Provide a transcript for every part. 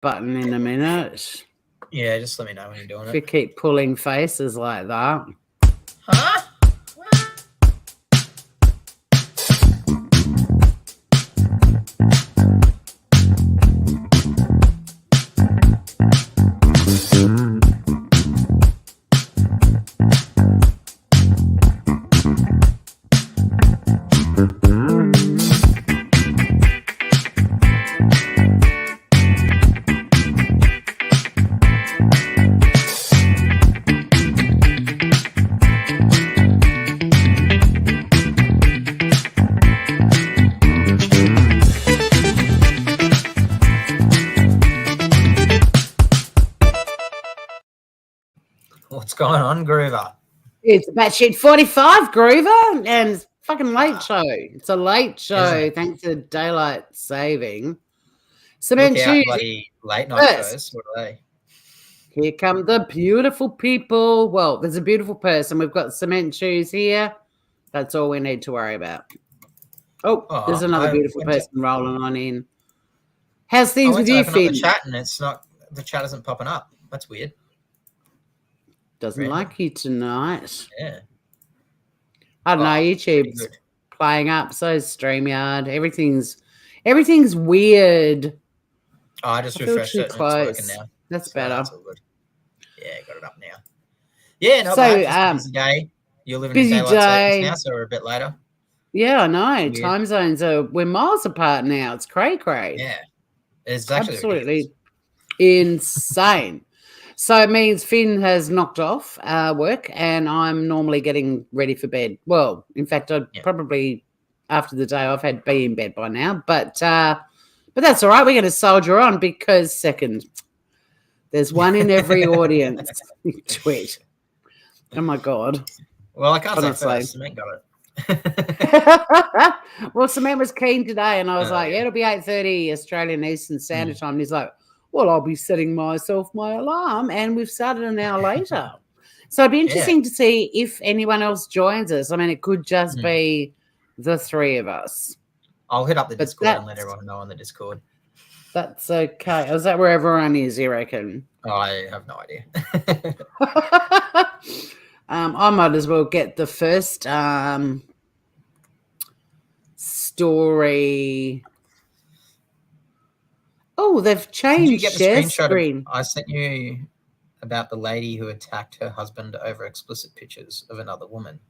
button in a minute. Yeah, just let me know when you're doing If you keep pulling faces like that. Huh? What's going on, Groover? It's batshit 45, Groover, and it's fucking late show. It's a late show thanks to daylight saving. Look out, bloody late night shows. What are they? Here come the beautiful people. Well, there's a beautiful person. We've got cement shoes here. That's all we need to worry about. Oh, there's another beautiful person rolling on in. How's things with you, Finn? The chat and it's not. The chat isn't popping up. That's weird. Doesn't like you tonight. Yeah. I don't know. YouTube's playing up. So is StreamYard. Everything's weird. Oh, I just refreshed it. And it's working now. That's better. That's all good. Yeah, got it up now. Yeah, not bad. Busy day. You're living in daylight savings now, so we're a bit later. Yeah, I know. Weird. Time zones we're miles apart now. It's cray. Yeah. It's actually absolutely insane. So it means Finn has knocked off work and I'm normally getting ready for bed. Well, in fact, I'd probably, after the day off, had be in bed by now. But that's all right. We're going to soldier on because, second, there's one in every audience. Tweet. Oh, my God. Well, I can't say first. Cement got it. Well, Cement was keen today and I was like, it'll be 8:30 Australian Eastern Standard Time. And he's like, well, I'll be setting myself my alarm, and we've started an hour later. So it'd be interesting to see if anyone else joins us. I mean, it could just be the three of us. I'll hit up the Discord and let everyone know on the Discord. That's okay. Is that where everyone is, you reckon? Oh, I have no idea. I might as well get the first story. Oh, they've changed share screen. I sent you about the lady who attacked her husband over explicit pictures of another woman.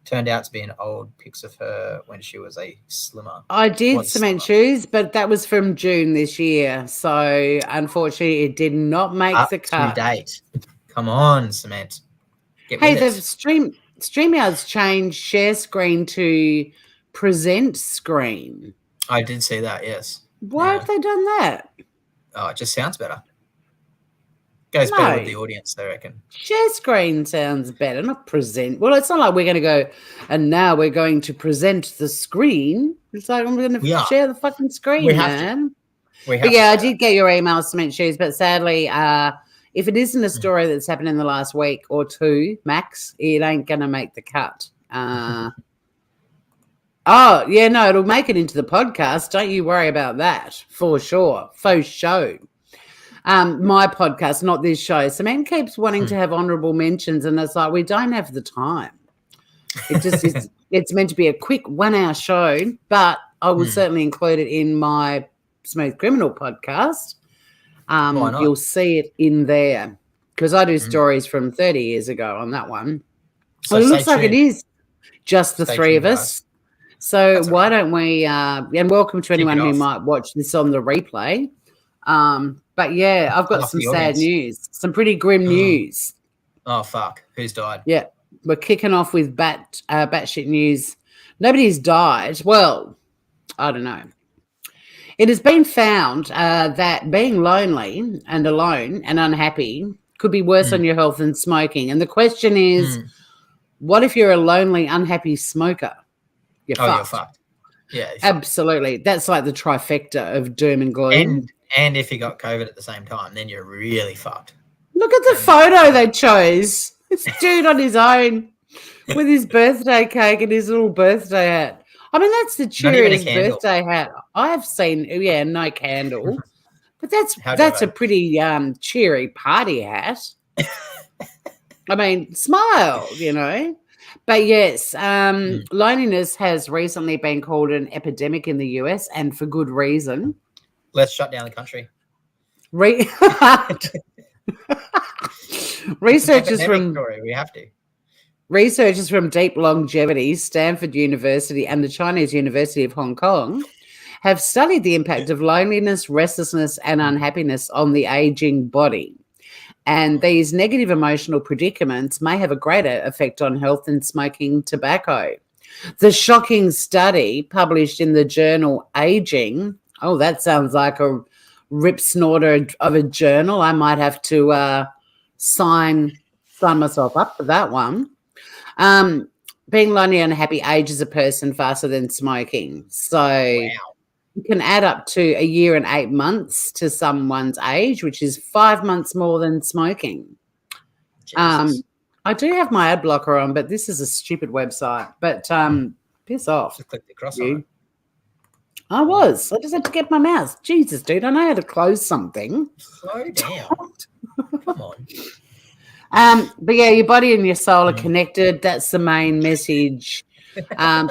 Turned out to be an old pics of her when she was a slimmer. I did Cement shoes, but that was from June this year. So, unfortunately, it did not make the cut. To date. Come on, Cement. Hey, StreamYard's changed share screen to present screen. I did see that, yes. Why have they done that? Oh, it just sounds better. Goes better with the audience, I reckon. Share screen sounds better, not present. Well, it's not like we're going to go, and now we're going to present the screen. It's like, I'm going to share the fucking screen, man. I did get your email, Cement Shoes, but sadly, if it isn't a story that's happened in the last week or two, max, it ain't going to make the cut. Oh, yeah, no, it'll make it into the podcast. Don't you worry about that, for sure. Faux show. My podcast, not this show. Cement keeps wanting to have honourable mentions, and it's like, we don't have the time. It just is. It's meant to be a quick 1 hour show, but I will certainly include it in my Smooth Criminal podcast. You'll see it in there because I do stories from 30 years ago on that one. So it looks like it is just the three of us. So why don't we, and welcome to anyone who might watch this on the replay. But yeah, I've got some sad news, some pretty grim news. Oh, fuck. Who's died? Yeah, we're kicking off with batshit news. Nobody's died. Well, I don't know. It has been found that being lonely and alone and unhappy could be worse on your health than smoking. And the question is, what if you're a lonely, unhappy smoker? You're fucked. Yeah, absolutely. That's like the trifecta of doom and gloom. And if you got COVID at the same time, then you're really fucked. Look at the photo they chose. This dude on his own with his birthday cake and his little birthday hat. I mean, that's the cheeriest birthday hat I have seen. Yeah, no candle. But that's a pretty cheery party hat. I mean, smile, But yes, loneliness has recently been called an epidemic in the US, and for good reason. Let's shut down the country. Researchers from Deep Longevity, Stanford University, and the Chinese University of Hong Kong have studied the impact of loneliness, restlessness, and unhappiness on the aging body. And these negative emotional predicaments may have a greater effect on health than smoking tobacco. The shocking study published in the journal Aging, that sounds like a rip snorter of a journal. I might have to sign myself up for that one. Being lonely and unhappy ages a person faster than smoking. So you can add up to a year and 8 months to someone's age, which is 5 months more than smoking. I do have my ad blocker on, but this is a stupid website. But piss off. Just click the cross on it. I just had to get my mouse. Jesus, dude, I know how to close something. Slow down. Come on. But yeah, your body and your soul are connected. That's the main message.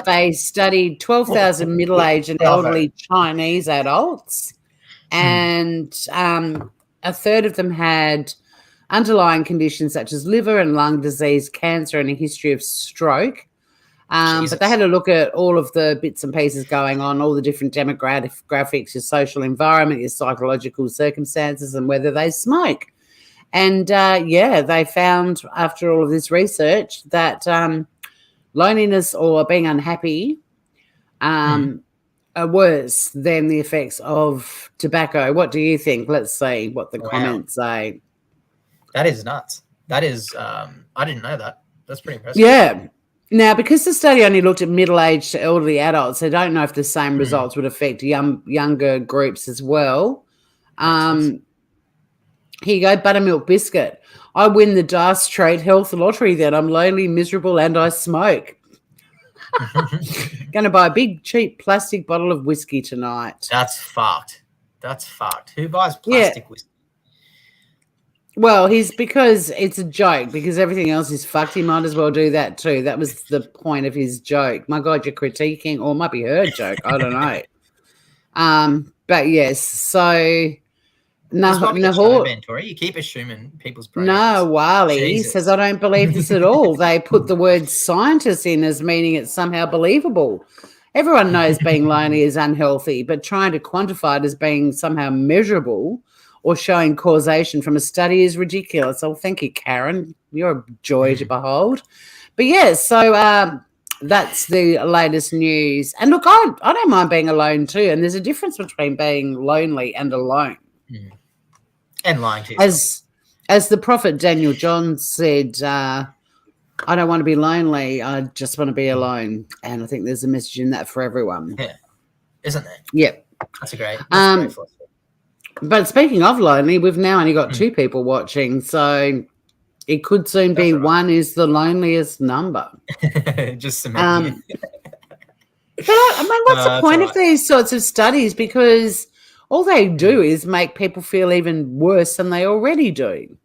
They studied 12,000 middle-aged and elderly Chinese adults, and a third of them had underlying conditions such as liver and lung disease, cancer, and a history of stroke. But they had a look at all of the bits and pieces going on, all the different demographics, your social environment, your psychological circumstances, and whether they smoke. And, they found after all of this research that loneliness or being unhappy are worse than the effects of tobacco. What do you think? Let's see what the comments say. That is nuts. That is, I didn't know that. That's pretty impressive. Yeah. Now, because the study only looked at middle-aged to elderly adults, I don't know if the same results would affect younger groups as well. Here you go, buttermilk biscuit. I win the Dar Strait Health Lottery then. I'm lonely, miserable, and I smoke. Going to buy a big, cheap plastic bottle of whiskey tonight. That's fucked. Who buys plastic whiskey? Well, because it's a joke, because everything else is fucked. He might as well do that too. That was the point of his joke. My God, you're critiquing, or it might be her joke. I don't know. But yes, so Tori, you keep assuming people's brains. No, Wally says, I don't believe this at all. They put the word scientist in as meaning it's somehow believable. Everyone knows being lonely is unhealthy, but trying to quantify it as being somehow measurable or showing causation from a study is ridiculous. Oh, thank you, Karen. You're a joy to behold. But yeah, so that's the latest news. And look, I don't mind being alone too. And there's a difference between being lonely and alone. And lying to yourself. As the prophet Daniel John said, I don't want to be lonely. I just want to be alone. And I think there's a message in that for everyone. Yeah. Isn't there? Yep. That's a great but speaking of lonely, we've now only got 2 people watching, so it could soon be one is the loneliest number. Just cementing it. But I mean, what's the point of these sorts of studies? Because all they do is make people feel even worse than they already do.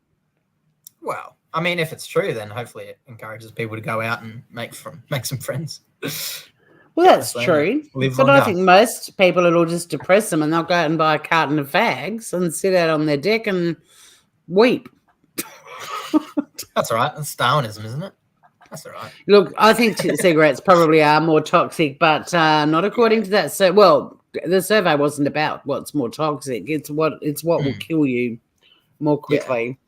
Well, I mean, if it's true, then hopefully it encourages people to go out and make some friends. Well, that's true. But I think most people, it'll just depress them and they'll go out and buy a carton of fags and sit out on their deck and weep. That's all right. That's Darwinism, isn't it? That's all right. Look, I think cigarettes probably are more toxic, but not according to that. So, well, the survey wasn't about what's more toxic. It's what will kill you more quickly.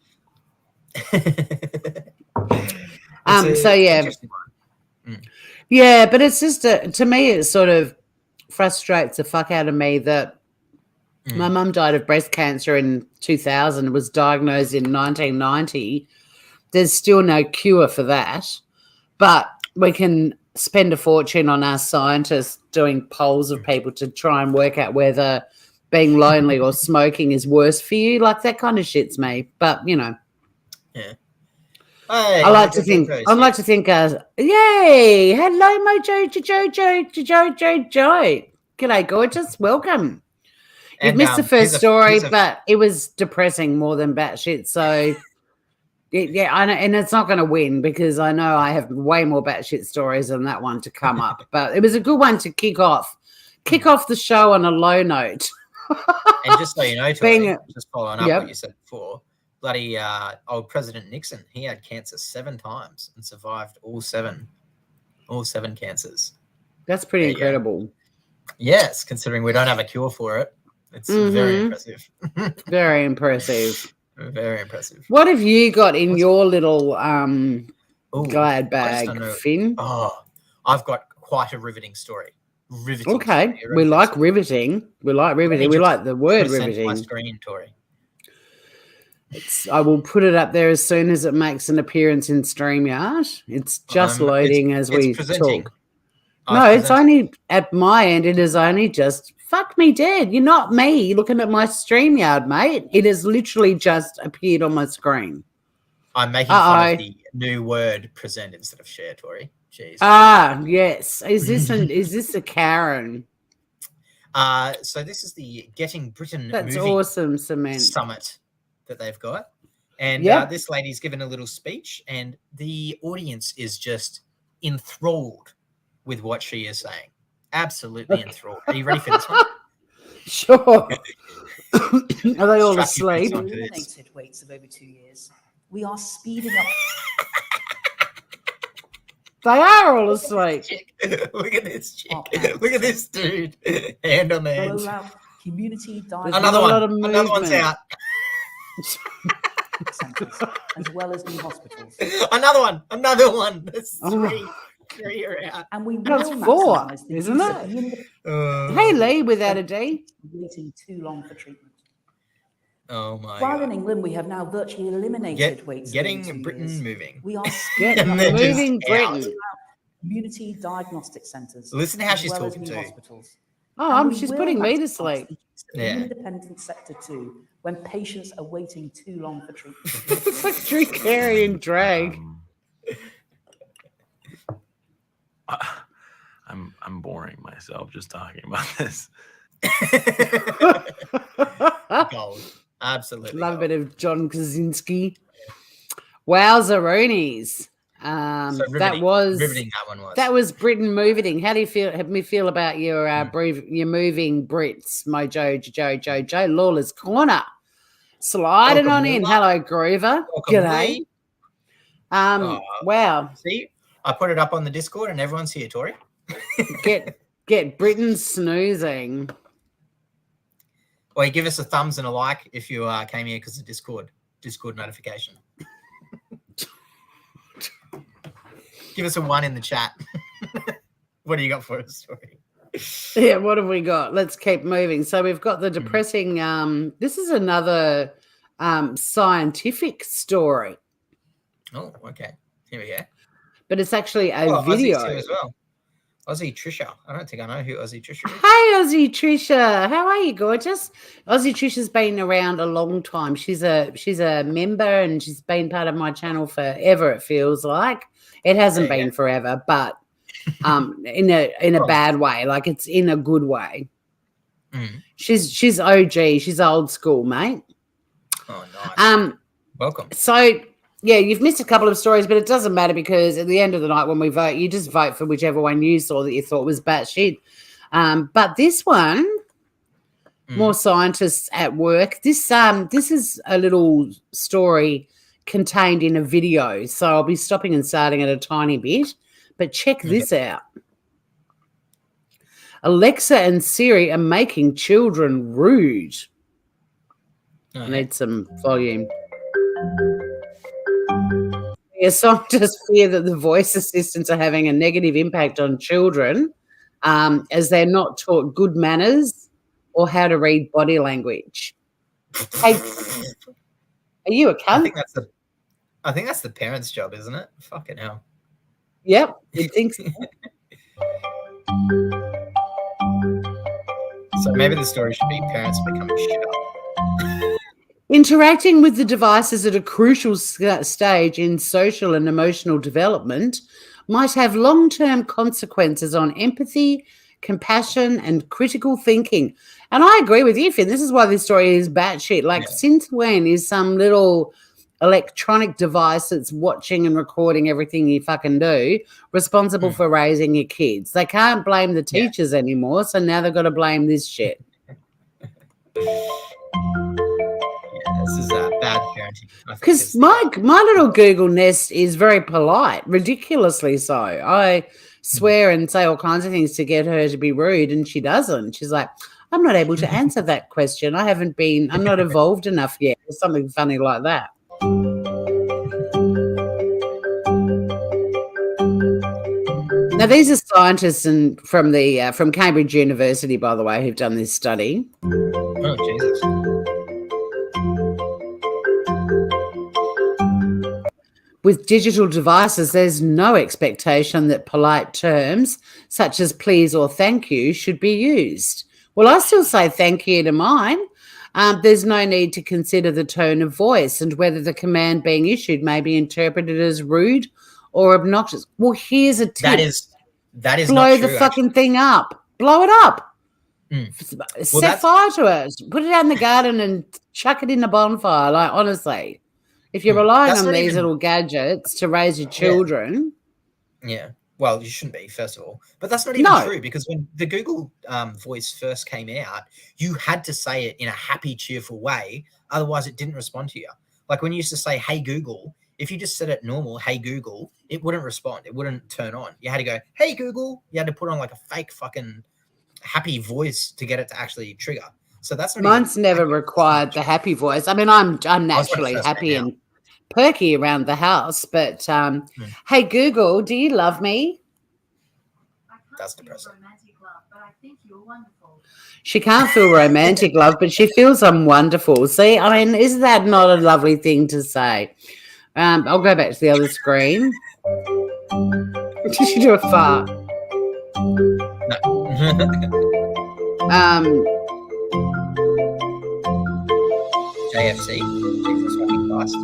Yeah. Yeah, but it's just to me, it sort of frustrates the fuck out of me that my mum died of breast cancer in 2000, was diagnosed in 1990. There's still no cure for that, but we can spend a fortune on our scientists doing polls of people to try and work out whether being lonely or smoking is worse for you. Like, that kind of shits me. But yeah. Hey, I'd like to think, yay, hello, Mojo, Jojo. G'day, gorgeous, welcome. You've missed the first story, but it was depressing more than batshit. So, yeah, I know, and it's not going to win because I know I have way more batshit stories than that one to come up. But it was a good one to kick off the show on a low note. And just so you know, Tori, just following up what you said before, bloody old President Nixon, he had cancer 7 times and survived all seven cancers. That's pretty incredible. Yes, considering we don't have a cure for it. It's very impressive. Very impressive. Very impressive. What have you got in your little glad bag, Finn? Oh, I've got quite a riveting story. Riveting. Okay, we like riveting. We like riveting. We like the word riveting. My screen, Tori. I will put it up there as soon as it makes an appearance in StreamYard. It's just loading as we talk. No, it's only at my end. It is only just fuck me dead. You're not me looking at my StreamYard, mate. It has literally just appeared on my screen. I'm making fun of the new word present instead of share, Tori. Jeez. Yes. Is this a Karen? So this is the Getting Britain That's Moving awesome, Cement Summit that they've got. And this lady's given a little speech and the audience is just enthralled with what she is saying. Absolutely enthralled. Are you ready for this one? Sure. Are they all asleep? Eliminated waits of over 2 years. We are speeding up. They are all asleep. Look at this chick. Look at this dude. Hand on the head. Community Another one's out. Centers, as well as new hospitals. Another one. That's three are out. And we That's 4, isn't it? Hey, Lee, without a D. Waiting too long for treatment. Oh my While God. in England, we have now virtually eliminated waits. Getting Britain moving. We are moving Britain. Community diagnostic centres. Listen to how she's talking to. Hospitals. She's putting me to sleep. The independent sector too, when patients are waiting too long for treatment. It's like Drew Carey and drag. I'm boring myself just talking about this. Gold. Absolutely. Love a bit of John Krasinski. Wowzaroonies. So riveting that was Britain moving. How do you feel? Have me feel about your moving Brits, Mojo, Joe, Lawler's Corner, sliding Welcome, on in. Lawler. Hello, Groover. G'day. Wow. See, I put it up on the Discord, and everyone's here, Tori. Get Britain snoozing. Well, give us a thumbs and a like if you came here because of Discord notification. Give us a 1 in the chat. What do you got for us, Tori? Yeah, what have we got? Let's keep moving. So we've got the depressing. This is another scientific story. Oh, okay. Here we go. But it's actually a video Aussie's too as well. Aussie Trisha. I don't think I know who Aussie Trisha is. Hey, Aussie Trisha. How are you, gorgeous? Aussie Trisha's been around a long time. She's a member and she's been part of my channel forever, it feels like. It hasn't been forever, but in a bad way. Like it's in a good way. Mm. She's OG. She's old school, mate. Oh, nice. Welcome. So yeah, you've missed a couple of stories, but it doesn't matter because at the end of the night when we vote, you just vote for whichever one you saw that you thought was batshit. But this one, more scientists at work. This is a little story contained in a video, so I'll be stopping and starting at a tiny bit. But check this out. Alexa and Siri are making children rude. I need some volume. Scientists fear that the voice assistants are having a negative impact on children as they're not taught good manners or how to read body language. Hey, are you a cunt? I think that's the parents' job, isn't it? Fucking hell. Yep, you'd think so. So maybe the story should be parents becoming shit up. Interacting with the devices at a crucial stage in social and emotional development might have long-term consequences on empathy, compassion, and critical thinking. And I agree with you, Finn. This is why this story is batshit. Like, since when is some little electronic device that's watching and recording everything you fucking do responsible for raising your kids? They can't blame the teachers anymore, so now they've got to blame this shit. This is bad parenting. Because my little Google Nest is very polite, ridiculously so. I swear and say all kinds of things to get her to be rude, and she doesn't. She's like, I'm not able to answer that question. I'm not evolved enough yet, or something funny like that. Now, these are scientists from Cambridge University, by the way, who've done this study. Oh, Jesus. With digital devices, there's no expectation that polite terms such as please or thank you should be used. Well, I still say thank you to mine. There's no need to consider the tone of voice and whether the command being issued may be interpreted as rude or obnoxious. Well, here's a tip. That is blow not true, the fucking thing up. Blow it up. Set fire to it. Put it out in the garden and chuck it in the bonfire. Like, honestly, if you're relying on these little gadgets to raise your children. Yeah. Well, you shouldn't be, first of all. But that's not even true, because when the Google voice first came out, you had to say it in a happy, cheerful way. Otherwise, it didn't respond to you. Like when you used to say, hey, Google, if you just said it normal, hey, Google, it wouldn't respond. It wouldn't turn on. You had to go, hey, Google. You had to put on like a fake fucking happy voice to get it to actually trigger. So that's not mine's never required the happy voice. I mean, I'm naturally happy and perky around the house, but hey, Google, do you love me? That's depressing. She can't feel romantic love, but she feels I'm wonderful. See, I mean, isn't that not a lovely thing to say? I'll go back to the other screen. Did she do a fart? No. JFC. Jesus fucking Christ.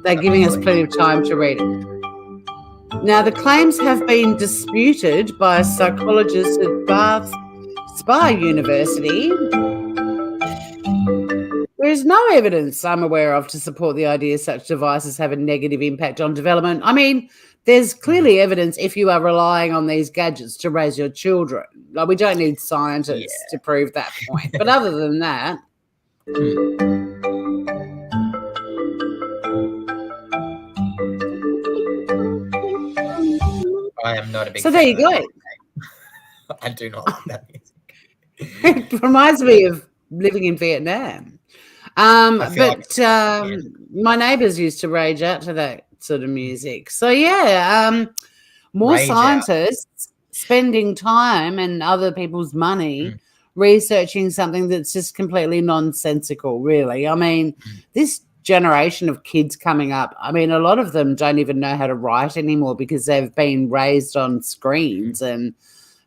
They're giving us plenty of time to read it. Now, the claims have been disputed by a psychologist at Bath Spa University. There is no evidence I'm aware of to support the idea such devices have a negative impact on development. I mean, there's clearly evidence if you are relying on these gadgets to raise your children. Like, we don't need scientists to prove that point. But other than that... I am not a big fan. So there you go. I do not like that music. It reminds me of living in Vietnam. My neighbours used to rage out to that sort of music. So more rage scientists spending time and other people's money researching something that's just completely nonsensical, really. I mean, this generation of kids coming up, I mean, a lot of them don't even know how to write anymore because they've been raised on screens and,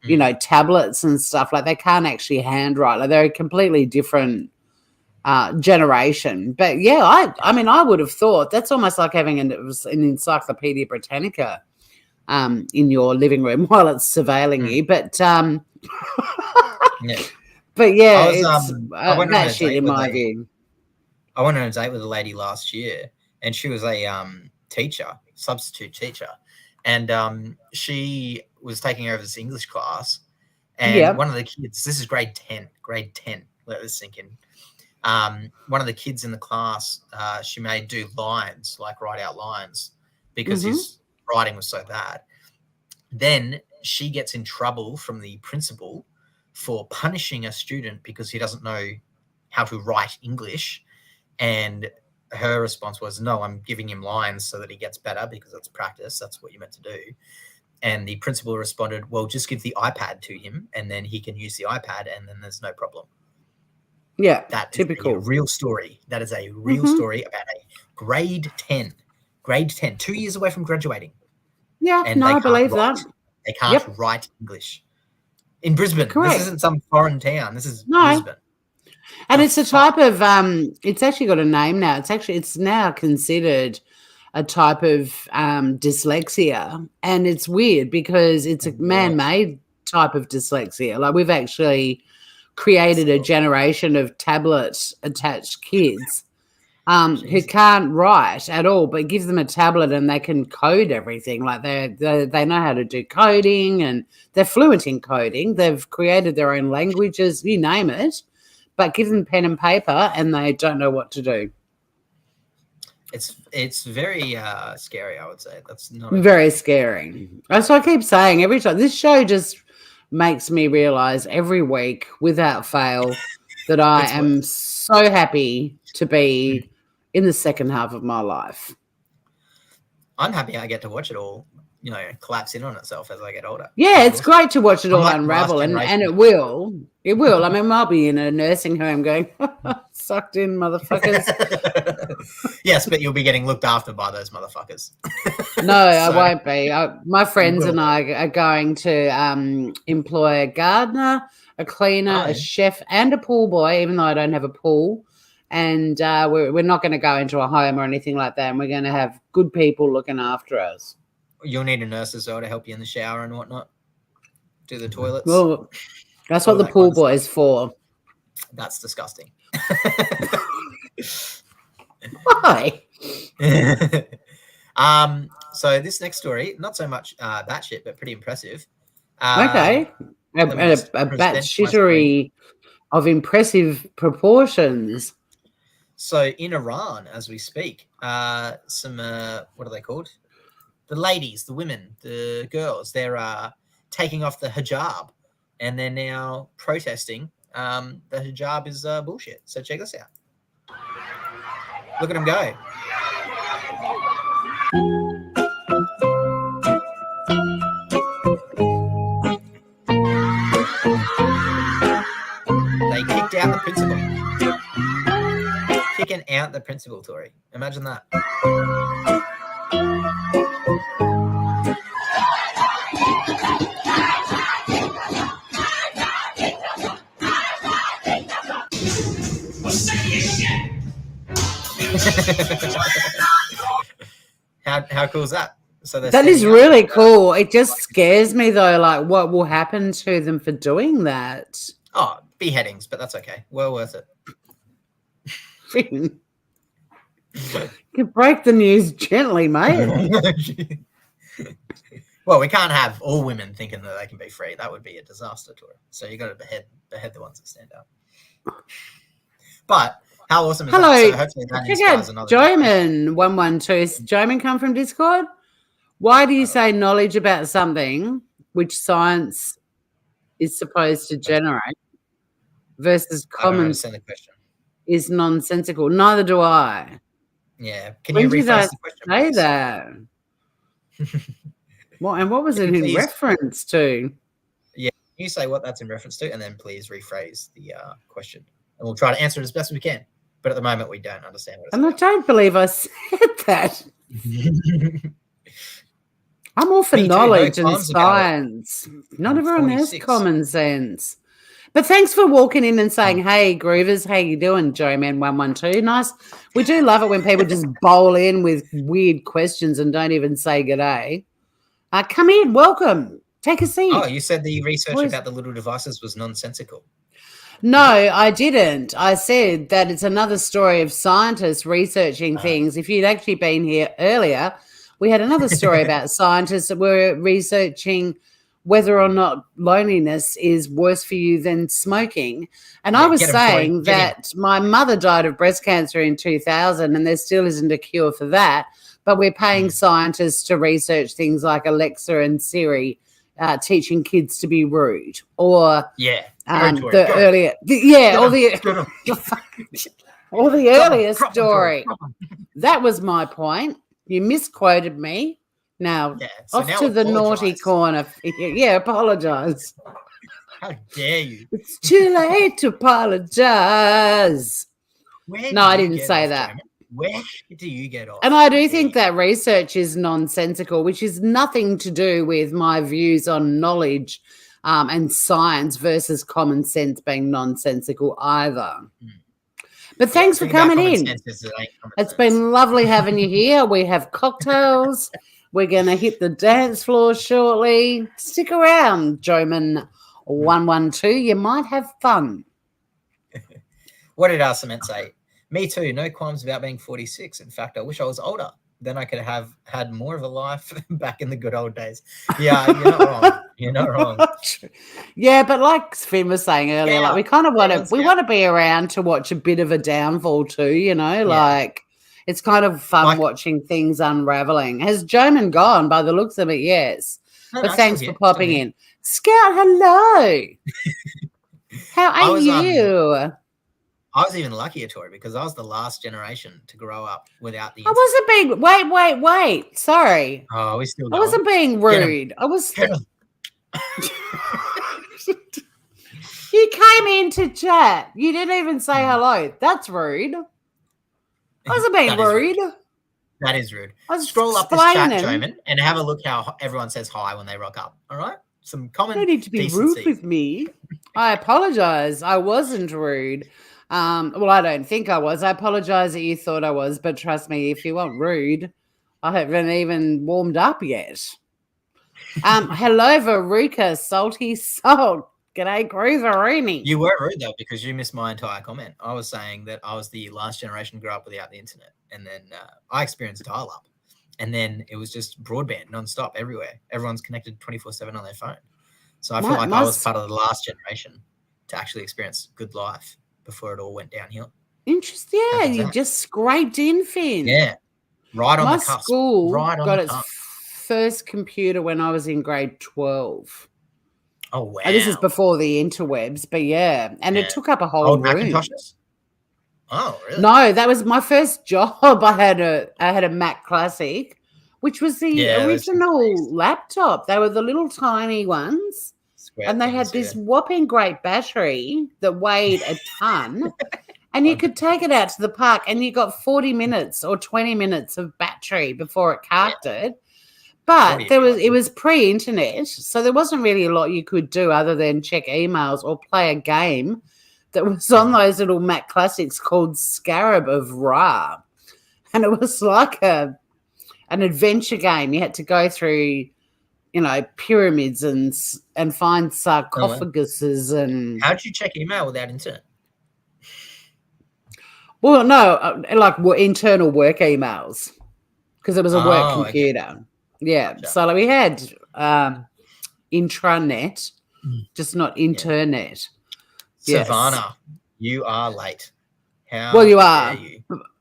you know, tablets and stuff. Like, they can't actually handwrite. Like, they're a completely different generation. But, I mean, I would have thought that's almost like having an Encyclopedia Britannica in your living room while it's surveilling you. But, it's that shit in my view. I went on a date with a lady last year, and she was a substitute teacher, and she was taking over this English class, and one of the kids, this is grade 10, let this sink in. One of the kids in the class, she made do lines, like write out lines, because his writing was so bad. Then she gets in trouble from the principal for punishing a student because he doesn't know how to write English. And her response was, no, I'm giving him lines so that he gets better because that's practice. That's what you're meant to do. And the principal responded, well, just give the iPad to him and then he can use the iPad and then there's no problem. Yeah, that typical. Is a real story. That is a real story about a grade 10, 2 years away from graduating. Yeah, and I believe that. They can't write English. In Brisbane. Correct. This isn't some foreign town. This is Brisbane. And it's a type of it's actually got a name now. It's now considered a type of dyslexia, and it's weird because it's a man-made type of dyslexia. Like we've actually created a generation of tablet-attached kids who can't write at all, but give them a tablet and they can code everything. Like they know how to do coding and they're fluent in coding. They've created their own languages, you name it, but give them pen and paper and they don't know what to do. It's very scary, I would say. That's not very scary. That's what I keep saying every time. This show just makes me realize every week without fail that I am so happy to be in the second half of my life. I'm happy I get to watch it all, collapse in on itself as I get older. Yeah, it's great to watch it all unravel, and it will. It will. I mean, I'll be in a nursing home going, sucked in, motherfuckers. Yes, but you'll be getting looked after by those motherfuckers. No, I won't be. My friends and I are going to employ a gardener, a cleaner, a chef, and a pool boy, even though I don't have a pool. And we're not going to go into a home or anything like that. And we're going to have good people looking after us. You'll need a nurse as well to help you in the shower and whatnot. Do the toilets. Well, that's what the pool boy's for. That's disgusting. Why? So this next story, not so much batshit, but pretty impressive. Okay. A batshittery of impressive proportions. So in Iran, as we speak, some what are they called? The ladies, the women, the girls, they're taking off the hijab, and they're now protesting. The hijab is bullshit. So check this out. Look at them go. They kicked out the principal. Kicking out the principal, Tori. Imagine that. How cool is that? So that is really cool. It just scares me though, like what will happen to them for doing that? Oh, beheadings, but that's okay. Well worth it. You break the news gently, mate. Well, we can't have all women thinking that they can be free. That would be a disaster to her. So you got to behead the ones that stand up. But how awesome is that? So hopefully that inspires another Joman 112. Joman come from Discord. Why do you say knowledge about something which science is supposed to generate versus common is nonsensical? Neither do I. Yeah. Can you rephrase the question? Say that. What was it in reference to? Yeah, you say what that's in reference to, and then please rephrase the question, and we'll try to answer it as best we can. But at the moment, we don't understand what it's about. I don't believe I said that. I'm all for knowledge and science. Not everyone has common sense. But thanks for walking in and saying, "Hey, Groovers, how you doing, Joeman112?" Nice. We do love it when people just bowl in with weird questions and don't even say g'day. Come in, welcome. Take a seat. Oh, you said the research about the little devices was nonsensical. No, I didn't. I said that it's another story of scientists researching things. If you'd actually been here earlier, we had another story about scientists that were researching whether or not loneliness is worse for you than smoking. And I was saying that my mother died of breast cancer in 2000 and there still isn't a cure for that. But we're paying scientists to research things like Alexa and Siri, teaching kids to be rude, or the earlier story. That was my point. You misquoted me. Now off to the naughty corner. Yeah, apologize. How dare you? It's too late to apologize. No, I didn't say that. German? Where do you get off? And I do think that research is nonsensical, which is nothing to do with my views on knowledge and science versus common sense being nonsensical either. But thanks for coming in. It's been lovely having you here. We have cocktails. We're going to hit the dance floor shortly. Stick around, Joman 112. You might have fun. What did our cement say? Me too. No qualms about being 46. In fact, I wish I was older. Then I could have had more of a life back in the good old days. Yeah, you're not wrong. You're not wrong. Yeah, but like Finn was saying earlier, like we kind of want to be around to watch a bit of a downfall too, you know, like it's kind of fun watching things unraveling. Has Joman gone by the looks of it? Yes. But thanks for popping in. Scout, hello. How are you? I was even luckier, Tori, because I was the last generation to grow up without the internet. I wasn't being wait. Sorry. Oh, we still going. I wasn't being rude. I was You came into chat. You didn't even say hello. That's rude. I wasn't being rude. That is rude. Scroll up this chat, Joman, and have a look how everyone says hi when they rock up. All right? Some common You need to be decency. rude with me. I apologize. I wasn't rude. Well, I don't think I was. I apologize that you thought I was, but trust me, if you want rude, I haven't even warmed up yet. Hello, Veruca, salty salt. G'day, Grooverini. You were rude though, because you missed my entire comment. I was saying that I was the last generation to grow up without the internet, and then I experienced dial-up, and then it was just broadband nonstop everywhere. Everyone's connected 24/7 on their phone. So I feel like I was part of the last generation to actually experience good life before it all went downhill. Interesting. Yeah, you just scraped in, Finn. Yeah, right on the cusp. My school got its cusp. first computer when I was in grade 12. Oh, wow. And this is before the interwebs, but yeah. And it took up a whole room. Macintoshes? Oh, really? No, that was my first job. I had a Mac Classic, which was the original laptop. They were the little tiny ones. And they had this whopping great battery that weighed a ton. And you could take it out to the park and you got 40 minutes or 20 minutes of battery before it carked it. But it was pre-internet, so there wasn't really a lot you could do other than check emails or play a game that was on those little Mac Classics called Scarab of Ra. And it was like an adventure game. You had to go through, you know, pyramids and find sarcophaguses. And how'd you check email without internet? Well, no, like internal work emails, because it was a work computer. Okay. Yeah, gotcha. So like we had intranet, just not internet. Yes. Savannah, you are late. Well, you are,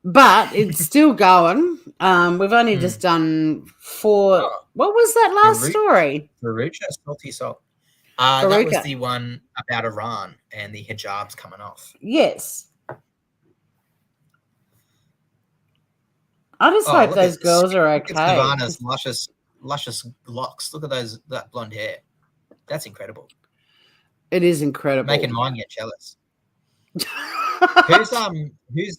but it's still going. We've only just done 4. What was that last story? Veruca, salty salt. That was the one about Iran and the hijabs coming off. Yes. I just hope those girls are okay. Savannah's luscious locks. Look at that blonde hair. That's incredible. It is incredible. Making mine get jealous. Who's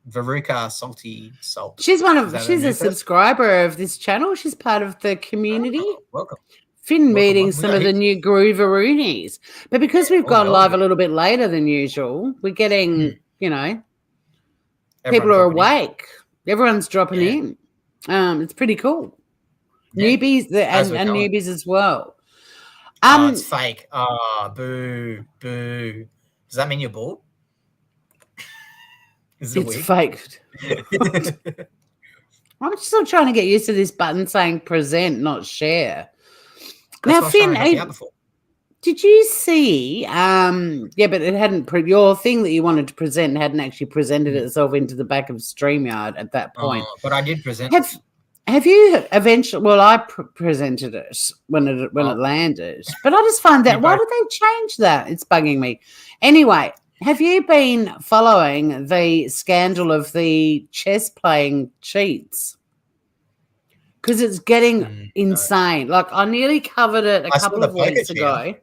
Veruca Salty Salt? She's she's a subscriber of this channel. She's part of the community. Welcome. Finn meeting some of the new Grooveroonies. But because we've gone live a little bit later than usual, we're getting, you know, people are awake. Everyone's dropping in. It's pretty cool. Yeah. Newbies and newbies as well. It's fake. Oh, boo. Does that mean you're bald? It's fake. I'm still trying to get used to this button saying present, not share. Now, Finn, did you see? But it hadn't. Your thing that you wanted to present hadn't actually presented itself into the back of StreamYard at that point. But I did present. Have you eventually? Well, I presented it when it landed, but I just find that why did they change that? It's bugging me. Anyway, have you been following the scandal of the chess playing cheats? Because it's getting insane. Like I nearly covered it a couple of weeks ago.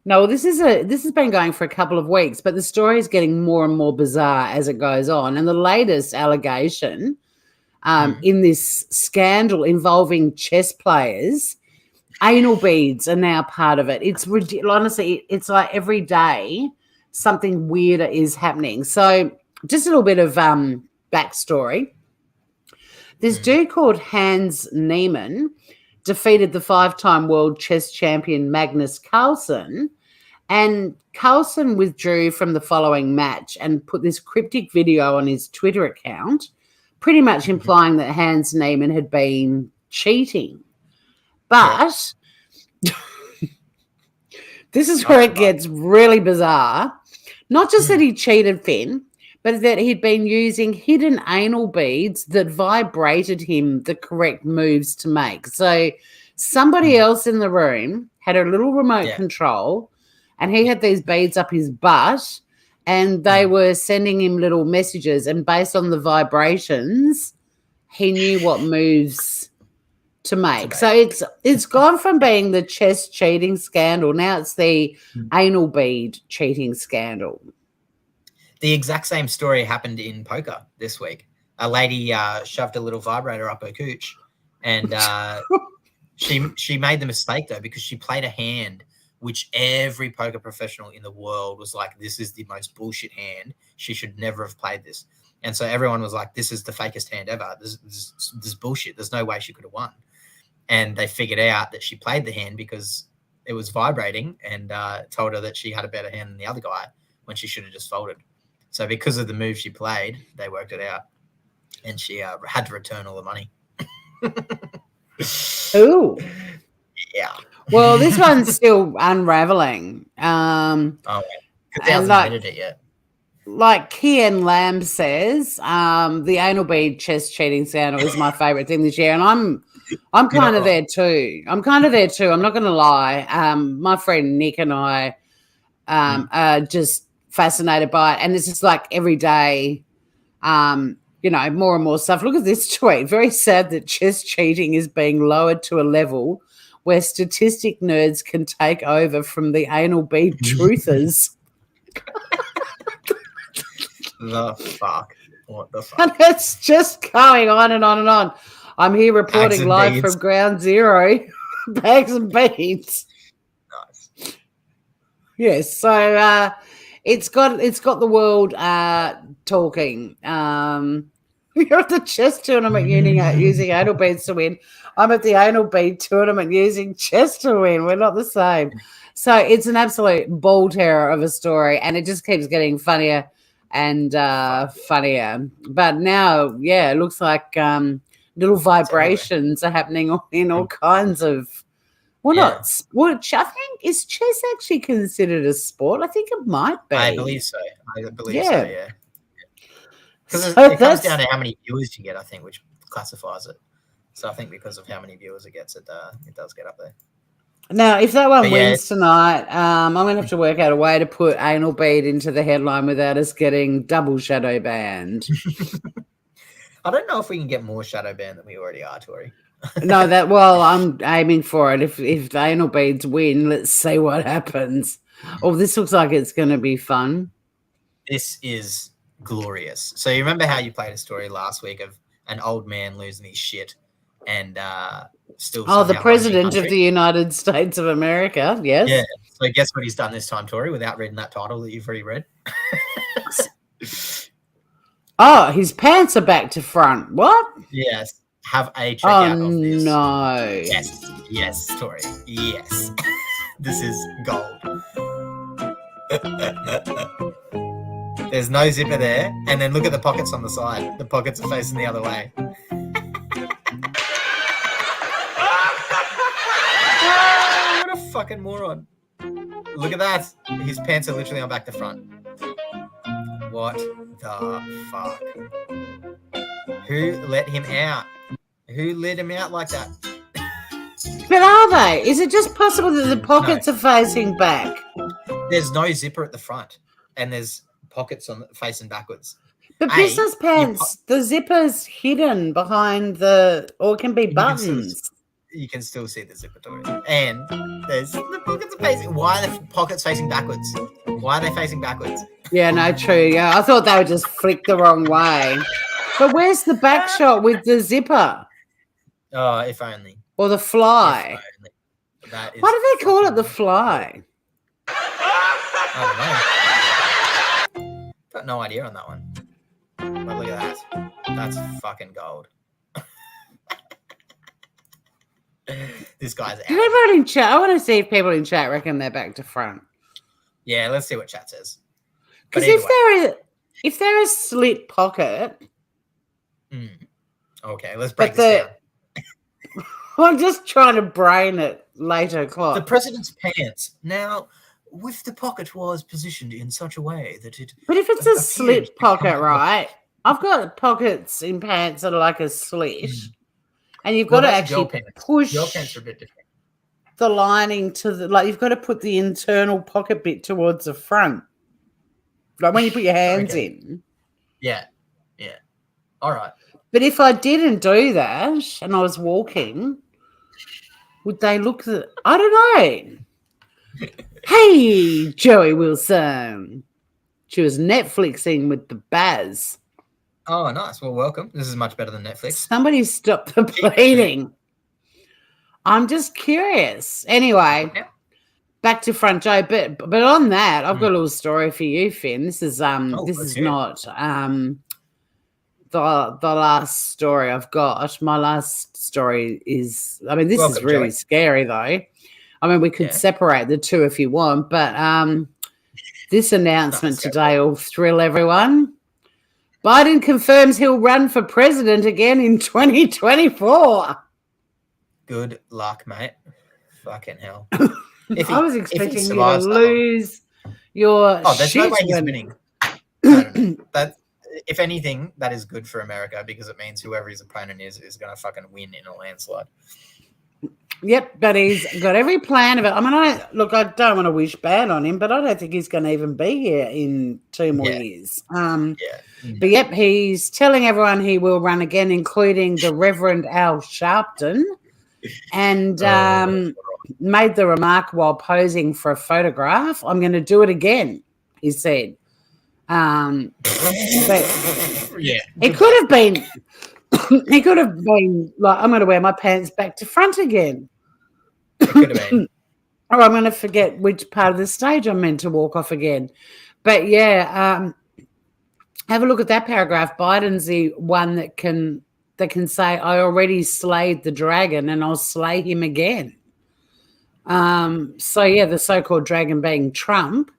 No, this has been going for a couple of weeks, but the story is getting more and more bizarre as it goes on. And the latest allegation in this scandal involving chess players, anal beads are now part of it. It's ridiculous. Honestly, it's like every day something weirder is happening. So just a little bit of backstory. This dude called Hans Niemann defeated the 5-time world chess champion Magnus Carlsen, and Carlsen withdrew from the following match and put this cryptic video on his Twitter account, pretty much implying that Hans Niemann had been cheating. But this is where it gets really bizarre. Not just that he cheated, Finn, but that he'd been using hidden anal beads that vibrated him the correct moves to make. So somebody else in the room had a little remote control, and he had these beads up his butt, and they were sending him little messages, and based on the vibrations, he knew what moves to make. So it's gone from being the chess cheating scandal, now it's the anal bead cheating scandal. The exact same story happened in poker this week. A lady shoved a little vibrator up her cooch, and she made the mistake, though, because she played a hand which every poker professional in the world was like, this is the most bullshit hand. She should never have played this. And so everyone was like, this is the fakest hand ever. This is bullshit. There's no way she could have won. And they figured out that she played the hand because it was vibrating, and told her that she had a better hand than the other guy when she should have just folded. So because of the move she played, they worked it out, and she had to return all the money. Ooh. Yeah. Well, this one's still unraveling. Because they hasn't admitted it yet. Like Kian Lamb says, the anal bead chess cheating scandal is my favourite thing this year, and I'm kind of there too. I'm not going to lie. My friend Nick and I are just fascinated by it, and it's just like every day, more and more stuff. Look at this tweet. Very sad that chess cheating is being lowered to a level where statistic nerds can take over from the anal bead truthers. The fuck? What the fuck? And it's just going on and on and on. I'm here reporting live from Ground Zero. Bags and beads. Nice. Yes, so it's got the world talking. You're at the chess tournament using anal beads to win. I'm at the anal bead tournament using chess to win. We're not the same. So it's an absolute ball terror of a story, and it just keeps getting funnier and funnier. But now, it looks like little vibrations are happening in all kinds of. I think, is chess actually considered a sport? I think it might be. I believe so. Yeah. Because it comes down to how many viewers you get, I think, which classifies it. So I think because of how many viewers it gets, it does get up there. Now, if that one wins tonight, I'm going to have to work out a way to put anal bead into the headline without us getting double shadow banned. I don't know if we can get more shadow banned than we already are, Tori. No, I'm aiming for it. If the anal beads win, let's see what happens. Oh, this looks like it's going to be fun. This is glorious. So you remember how you played a story last week of an old man losing his shit and still. Oh, the president of the United States of America. Yes. Yeah. So guess what he's done this time, Tori, without reading that title that you've already read? Oh, his pants are back to front. What? Yes. Have a check out of this. No. Yes, Tori. Yes. This is gold. There's no zipper there. And then look at the pockets on the side. The pockets are facing the other way. What a fucking moron. Look at that. His pants are literally on back to front. What the fuck? Who let him out? Who let him out like that? But are they? Is it just possible that the pockets are facing back? There's no zipper at the front, and there's pockets facing backwards. But business pants, the zipper's hidden behind or it can be buttons. You can still see the zipper, Tori. And there's the pockets are facing. Why are the pockets facing backwards? Why are they facing backwards? Yeah, no, true. Yeah, I thought they would just flick the wrong way. But where's the back shot with the zipper? Oh, if only. Or the fly. Why do they call it the fly? I don't know. Got no idea on that one. But look at that. That's fucking gold. this guy's out. Did everyone in chat? I want to see if people in chat reckon they're back to front. Yeah, let's see what chat says. Because if there is slit pocket, okay, let's break this down. I'm just trying to brain it later o'clock. The president's pants. Now, if the pocket was positioned in such a way that it. But if it's a slit pocket, right? I've got pockets in pants that are like a slit, and you've got to actually push. Your pants are a bit different. The lining to you've got to put the internal pocket bit towards the front, like when you put your hands in. Yeah. All right. But if I didn't do that and I was walking, would they look? I don't know. Hey, Joey Wilson. She was Netflixing with the Baz. Oh, nice. Well, welcome. This is much better than Netflix. Somebody stop the bleeding. I'm just curious. Anyway, back to front, Joe. But on that, I've got a little story for you, Finn. This is not the last story I've got. My last story is. I mean, this is really scary, though. I mean, we could separate the two if you want, but this announcement today will thrill everyone. Biden confirms he'll run for president again in 2024. Good luck, mate. Fucking hell. I was expecting you to lose your there's no way he's winning. No. If anything, that is good for America because it means whoever his opponent is going to fucking win in a landslide. Yep, but he's got every plan of it. I mean, I don't want to wish bad on him, but I don't think he's going to even be here in 2 more years. But yep, he's telling everyone he will run again, including the Reverend Al Sharpton, and made the remark while posing for a photograph. I'm going to do it again, he said. But it could have been. He could have been like, I'm going to wear my pants back to front again. It could have been. Or I'm going to forget which part of the stage I'm meant to walk off again. But yeah, have a look at that paragraph. Biden's the one that can say, I already slayed the dragon and I'll slay him again. So yeah, the so-called dragon being Trump,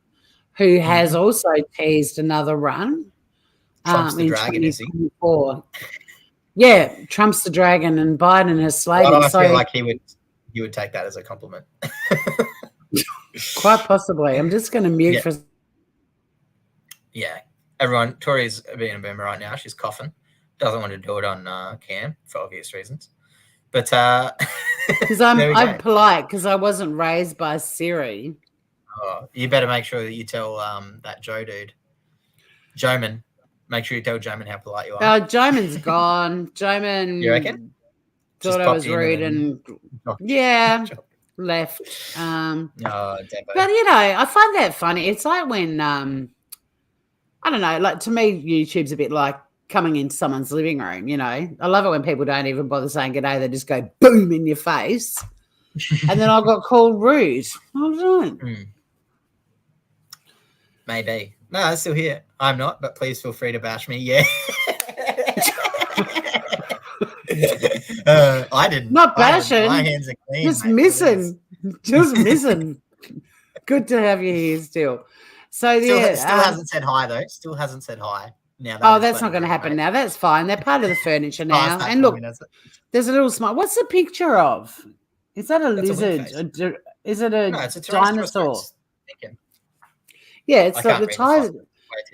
who has also teased another run. Trump's the dragon, is he? Yeah, Trump's the dragon and Biden has slayed him. I feel like he would take that as a compliment. Quite possibly. I'm just going to mute for... Yeah. Everyone, Tori's being a boomer right now. She's coughing. Doesn't want to do it on cam for obvious reasons. But... Because I'm polite because I wasn't raised by Siri. Oh, you better make sure that you tell that Joe dude, Joman, make sure you tell Joman how polite you are. Joman's gone. Joman, you reckon? Thought I was rude and left. But you know, I find that funny. It's like when I don't know, like to me, YouTube's a bit like coming into someone's living room. You know, I love it when people don't even bother saying good day; they just go boom in your face. And then I got called rude. What was I doing? Maybe. No, I'm still here. I'm not, but please feel free to bash me. Yeah. I didn't. Not bashing. My hands are clean. Just missing. Just missing. Good to have you here still. So still hasn't said hi though. Still hasn't said hi. Now that's not going to happen now. That's fine. They're part of the furniture now. And look, there's a little smile. What's the picture of? Is that a lizard? Is it a dinosaur? Yeah, it's like the size.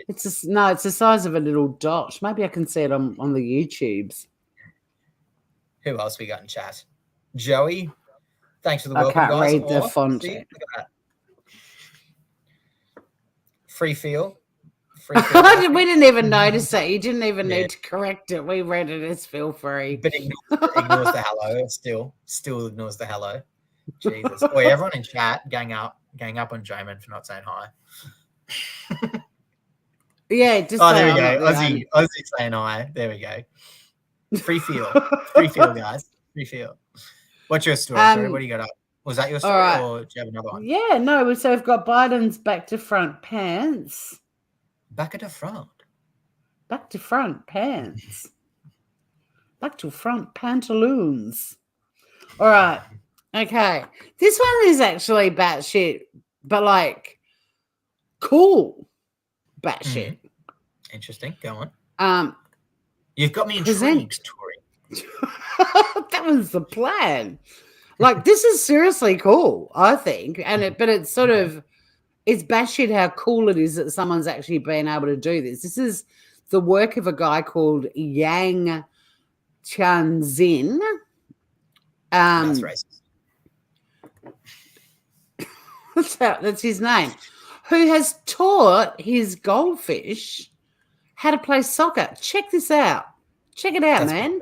It's the size of a little dot. Maybe I can see it on the YouTubes. Who else we got in chat? Joey, thanks for the welcome, guys. I can't read the font. See, look at that. Free feel. We didn't even notice it. You didn't even need to correct it. We read it as feel free. But ignores the hello. Still ignores the hello. Jesus. Boy, everyone in chat gang up on Jamin for not saying hi. Yeah, just there we go. Ozzy saying hi. There we go. Free feel, guys. Free feel. What's your story? Sorry, what do you got up? Was that your story, or do you have another one? Yeah, no. So we've got Biden's back to front pants. Back to front. Back to front pants. Back to front pantaloons. All right. Okay. This one is actually batshit, but like cool batshit. Interesting. Go on. You've got me intrigued, Tori. That was the plan. Like, this is seriously cool, I think. But it's sort of, it's batshit how cool it is that someone's actually been able to do this. This is the work of a guy called Yang Chanzin. That's racist. That's his name. Who has taught his goldfish how to play soccer. Check this out. Check it out, man.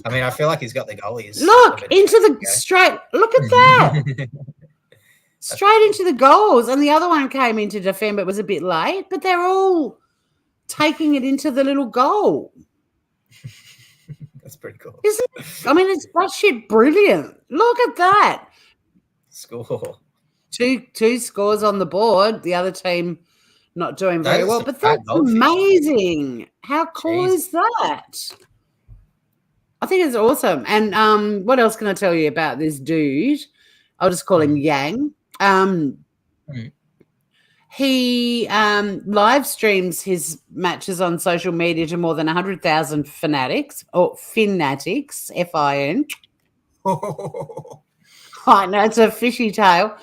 I mean, I feel like he's got the goalies. Look into the straight. Look at that. Straight into the goals. And the other one came in to defend, but was a bit late. But they're all taking it into the little goal. That's pretty cool. Isn't it? I mean, it's batshit brilliant. Look at that. Score. Two scores on the board. The other team not doing very well. But that's amazing. How cool is that? I think it's awesome. And what else can I tell you about this dude? I'll just call him Yang. He live streams his matches on social media to more than 100,000 fanatics or Finatics, Fin. I know, it's a fishy tale.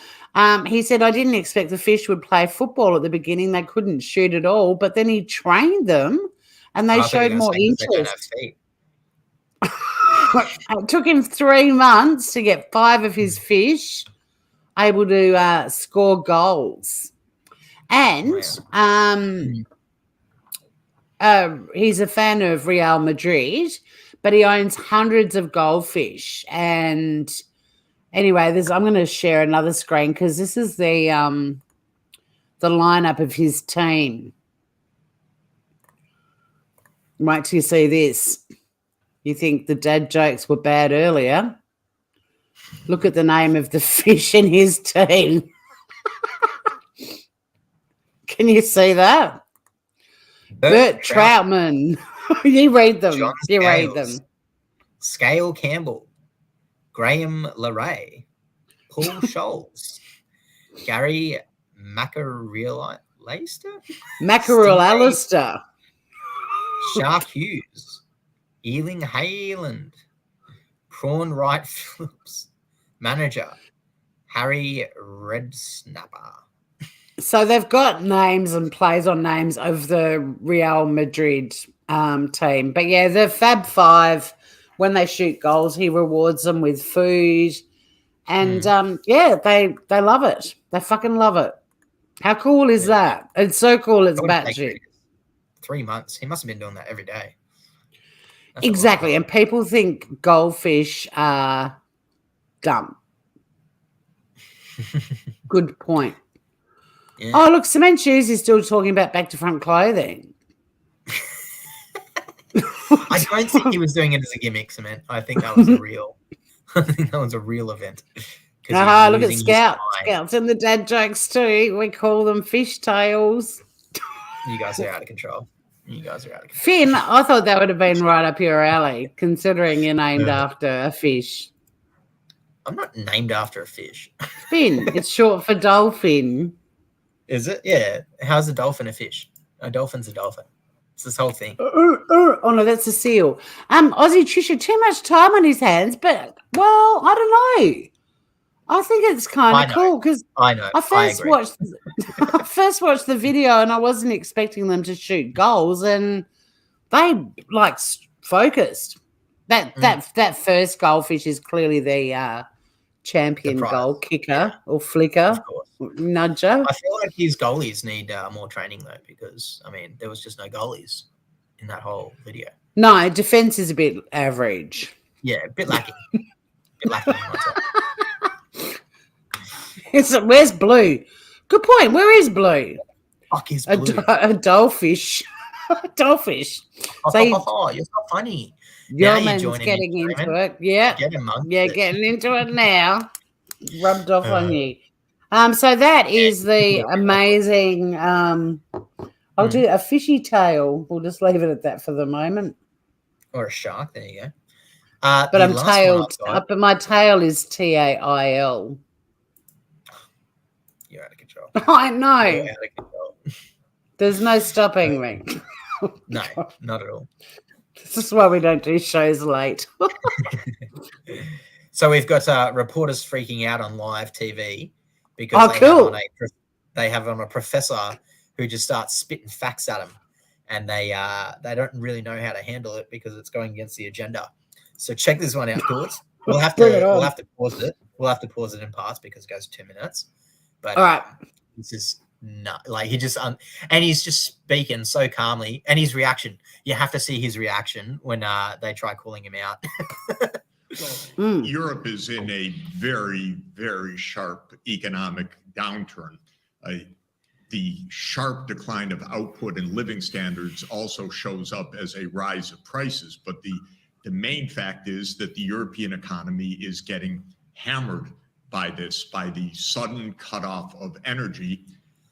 He said, I didn't expect the fish would play football at the beginning. They couldn't shoot at all. But then he trained them and they showed more interest. It took him 3 months to get 5 of his fish able to score goals. And he's a fan of Real Madrid, but he owns hundreds of goldfish. And anyway, I'm going to share another screen because this is the lineup of his team. Wait till you see this. You think the dad jokes were bad earlier? Look at the name of the fish in his team. Can you see that? Bert Troutman. You read them. Read them. Scale Campbell. Graham Larray. Paul Scholes. Gary Mackerel Alistair. Shark Hughes. Ealing Hayland. Prawn Wright Phillips. Manager. Harry Redsnapper. So they've got names and plays on names of the Real Madrid team. But, yeah, the Fab Five, when they shoot goals, he rewards them with food. And, they love it. They fucking love it. How cool is that? It's so cool. It's batshit. 3 months. He must have been doing that every day. That's exactly. And people think goldfish are dumb. Good point. Yeah. Oh, look, Cement Shoes is still talking about back to front clothing. I don't think he was doing it as a gimmick, Cement. I think that was a real event. Look at Scouts. Scouts and the dad jokes too. We call them fish tails. You guys are out of control. Finn, I thought that would have been right up your alley, considering you're named after a fish. I'm not named after a fish. Finn. It's short for dolphin. Is it? Yeah. How's a dolphin a fish? A dolphin's a dolphin. It's this whole thing. Oh, no, that's a seal. Aussie Trisha, too much time on his hands, but, well, I don't know. I think it's kind of cool because I first watched the video and I wasn't expecting them to shoot goals and they, focused. That first goldfish is clearly the champion goal kicker or flicker, nudger. I feel like his goalies need more training though, because there was just no goalies in that whole video. No, defense is a bit average. Yeah, a bit lacking. Where's Blue? Good point. Where is Blue? Fuck is Blue? A dollfish. Dollfish. You're so funny. Your man's getting into it. Yeah. Getting into it now. Rubbed off on you. So that is the amazing I'll do a fishy tail. We'll just leave it at that for the moment. Or a shark. There you go. But I'm tailed. But my tail is TAIL. You're out of control. I know. You're out of control. There's no stopping me. No, not at all. This is why we don't do shows late. So we've got reporters freaking out on live TV because they have on a professor who just starts spitting facts at them, and they don't really know how to handle it because it's going against the agenda. So check this one out, George. We'll have to pause it. We'll have to pause it in parts because it goes 2 minutes. But all right, this is not like he just and he's just speaking so calmly, and his reaction. You have to see his reaction when they try calling him out. Europe is in a very, very sharp economic downturn. The sharp decline of output and living standards also shows up as a rise of prices. But the main fact is that the European economy is getting hammered by the sudden cutoff of energy.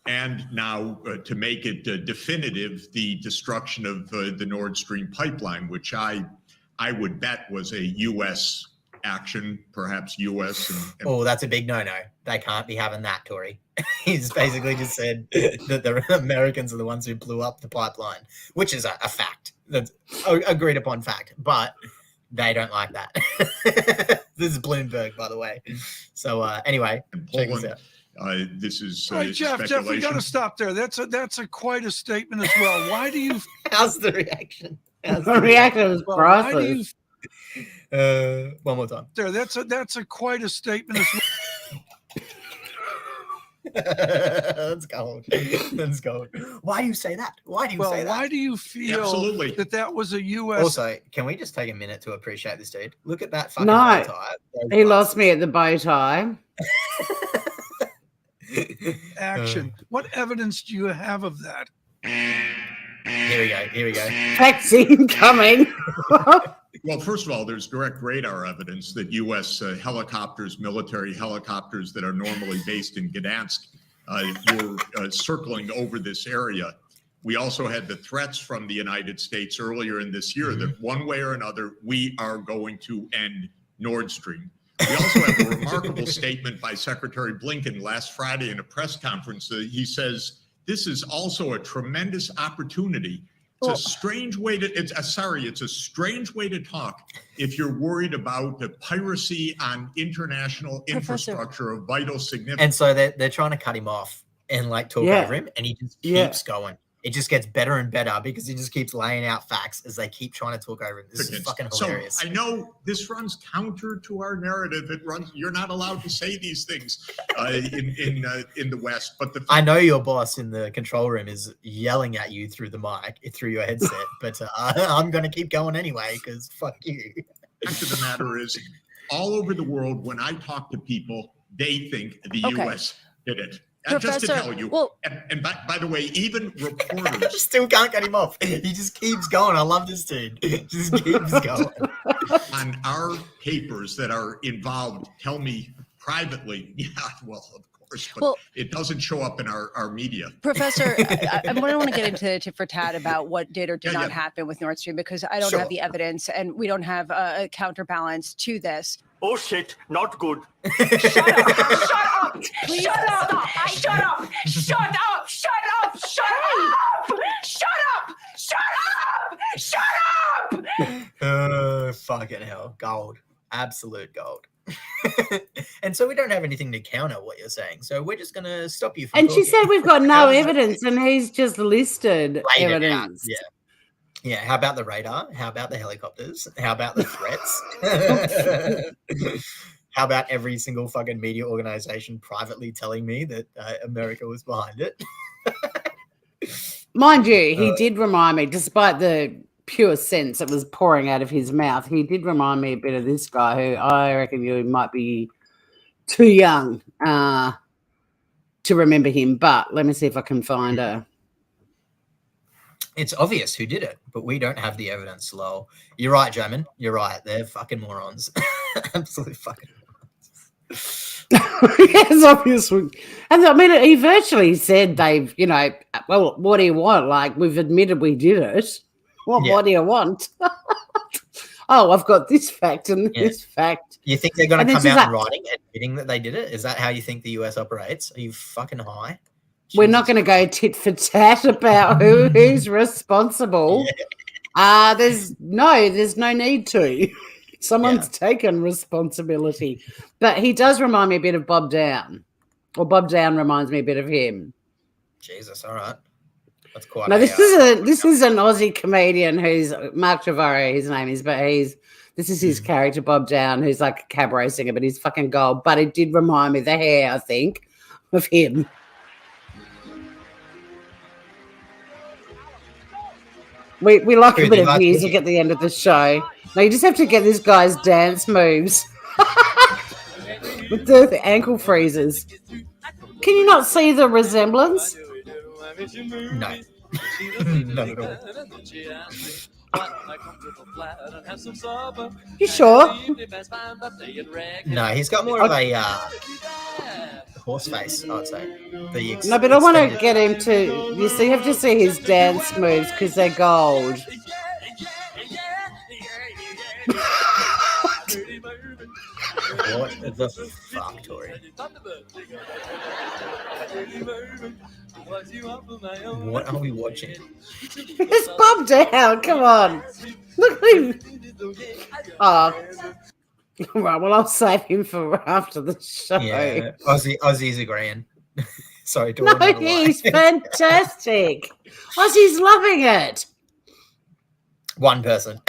And now, to make it definitive, the destruction of the Nord Stream pipeline, which I would bet was a U.S. action, perhaps U.S. Oh, that's a big no-no. They can't be having that, Tory. He's basically just said that the Americans are the ones who blew up the pipeline, which is a fact. That's agreed upon fact, but they don't like that. This is Bloomberg, by the way. So anyway, check this out. This is right, Jeff, we got to stop there. That's quite a statement as well. Why do you? How's the reaction? The reaction was priceless. One more time. There, that's quite a statement as well. Let's go. Let's go. Why do you say that? Why do you say that? Why do you feel Absolutely. that was a U.S. Also, can we just take a minute to appreciate this dude? Look at that fucking bow tie. He lost me at the bow tie. Action. What evidence do you have of that? Here we go. Taxi coming. Well, first of all, there's direct radar evidence that U.S. Helicopters, military helicopters that are normally based in Gdansk, were circling over this area. We also had the threats from the United States earlier in this year that one way or another, we are going to end Nord Stream. We also have a remarkable statement by Secretary Blinken last Friday in a press conference. He says, this is also a tremendous opportunity. It's a strange way to, it's a strange way to talk if you're worried about the piracy on international infrastructure of vital significance. And so they're trying to cut him off and like talk over him, and he just keeps going. It just gets better and better because he just keeps laying out facts as they keep trying to talk over him. This is fucking hilarious. So I know this runs counter to our narrative. It runs. You're not allowed to say these things in the West. But I know your boss in the control room is yelling at you through the mic, through your headset. But I'm going to keep going anyway because fuck you. The fact of the matter is, all over the world, when I talk to people, they think the U.S. did it. Just to tell you, and by the way, even reporters still can't get him off. He just keeps going. I love this dude. Just keeps going. On our papers that are involved, tell me privately. Yeah, well, of course, but it doesn't show up in our media. Professor, I don't want to get into tit for tat about what did or did not happen with Nord Stream because I don't have the evidence and we don't have a counterbalance to this. Oh shit, not good. Shut up! Shut up! Please stop! Shut up! Shut up! Shut up! Shut up! Shut up! Shut up! Shut up! Fucking hell. Gold. Absolute gold. And so we don't have anything to counter what you're saying. So we're just going to stop you from And talking. she said we've got no evidence and he's just listed evidence. Yeah. Yeah, how about the radar? How about the helicopters? How about the threats? How about every single fucking media organization privately telling me that America was behind it? Mind you, he did remind me, despite the pure sense that was pouring out of his mouth, he did remind me a bit of this guy who I reckon you might be too young to remember him. But let me see if I can find her. It's obvious who did it, but we don't have the evidence, lol. You're right, Jamin. You're right. They're fucking morons. Absolute fucking morons. Yes, obviously. And I mean, he virtually said they've, well, what do you want? Like, we've admitted we did it. What do you want? Oh, I've got this fact and this fact. You think they're going to And come then out she's in writing admitting that they did it? Is that how you think the US operates? Are you fucking high? We're not going to go tit for tat about who's responsible. There's no need to. Someone's taken responsibility. But he does remind me a bit of Bob Down. Or Bob Down reminds me a bit of him. Jesus, all right. That's quite No, this is an Aussie comedian who's Mark Trevorrow, his name is, but this is his character, Bob Down, who's like a cabaret singer, but he's fucking gold. But it did remind me, the hair, I think, of him. We like a bit of music at the end of the show. No, you just have to get this guy's dance moves with the ankle freezes. Can you not see the resemblance? No. Not at all. You sure? No, he's got more of a horse face, I'd say. No, but I want to get him to. You have to see his dance moves because they're gold. What the fuck, Tori? What are we watching? It's Bob Down. Come on. Look at him. Oh. Right, well, I'll save him for after the show. Yeah, Aussie's agreeing. Sorry, no, he's fantastic. Aussie's loving it. One person.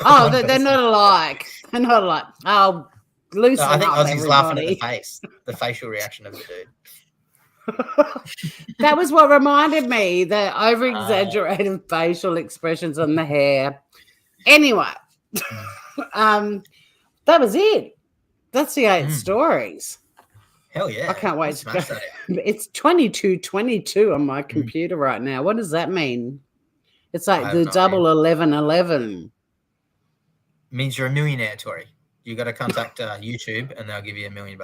Oh, they're not alike. They're not alike. Oh, loosen I think up, Aussie's laughing at the facial reaction of the dude. That was what reminded me, the over-exaggerated facial expressions on the hair. Anyway, that was it. That's the 8 stories. Hell yeah. I can't wait to go. It's 22:22 on my computer right now. What does that mean? It's like the double 11:11. Means you're a millionaire, Tori. You got to contact YouTube and they'll give you $1 million.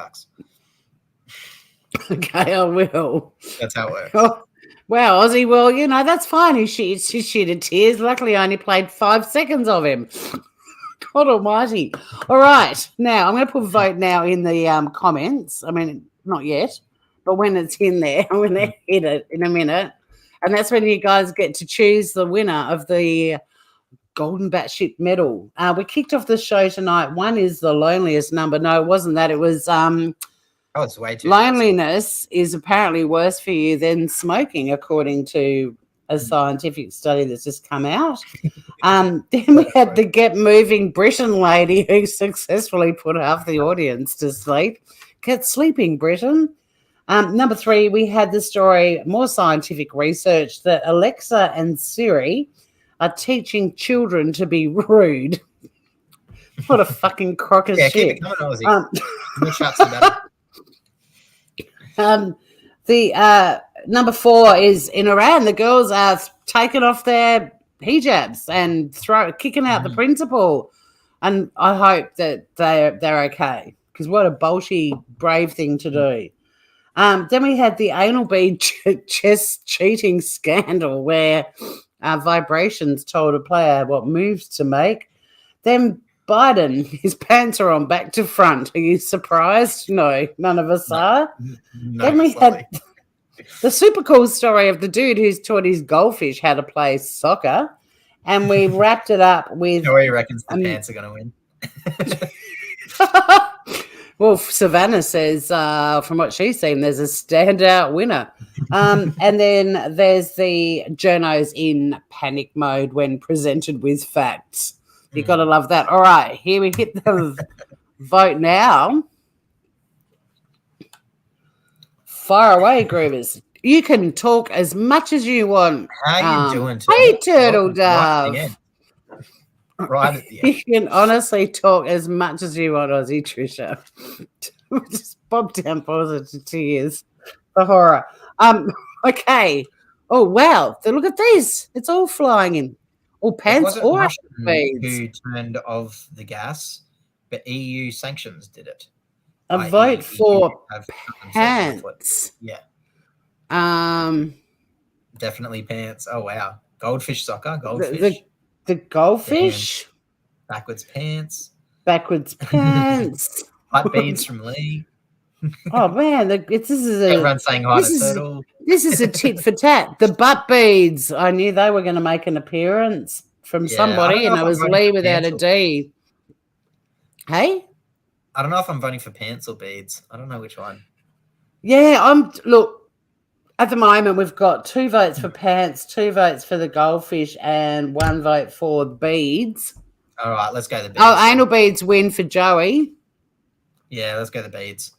Okay, I will. That's how it works. Oh, wow, Aussie. Well, that's fine. He shedded tears. Luckily, I only played 5 seconds of him. God almighty. All right. Now, I'm going to put vote now in the comments. I mean, not yet, but when it's in there, I'm going to hit it in a minute. And that's when you guys get to choose the winner of the Golden Batsh medal. We kicked off the show tonight. One is the loneliest number. No, it wasn't that. It was it's way too loneliness is apparently worse for you than smoking, according to a scientific study that's just come out. Then we had the Get Moving Britain lady who successfully put half the audience to sleep. Get sleeping, Britain. Number 3, we had the story, more scientific research, that Alexa and Siri are teaching children to be rude. What a fucking crock of shit. Keep it coming, Aussie. More shots about it. The number 4 is in Iran. The girls are taking off their hijabs and kicking out the principal. And I hope that they're okay, because what a bolshy, brave thing to do. Then we had the anal bead chess cheating scandal where Vibrations told a player what moves to make. Then Biden, his pants are on back to front. Are you surprised? No, none of us are. No, then we had the super cool story of the dude who's taught his goldfish how to play soccer. And we wrapped it up with... Nobody reckons the pants are going to win. Well, Savannah says, from what she's seen, there's a standout winner. And then there's the journos in panic mode when presented with facts. You got to love that. All right, here we hit the vote now. Fire away, Groovers. You can talk as much as you want. How you doing, Hey, Turtle Dove. Right at the end. You can honestly talk as much as you want, Aussie Trisha. Just Bob Down pauses to tears. The horror. Okay. Oh, wow. Look at this. It's all flying in. All pants or Russia who turned off the gas, but EU sanctions did it. A vote for pants. pants. Yeah, Um, definitely pants. Oh wow, goldfish soccer, goldfish, the goldfish, backwards pants, backwards pants. hot beads from Lee. Oh man, this is Everyone's saying hi to Turtle. This is a tit for tat. The butt beads. I knew they were going to make an appearance from somebody, and it was Lee without a D. Hey? I don't know if I'm voting for pants or beads. I don't know which one. Yeah, look, at the moment we've got 2 votes for pants, 2 votes for the goldfish, and 1 vote for the beads. All right, let's go the beads. Oh, anal beads win for Joey. Yeah, let's go the beads.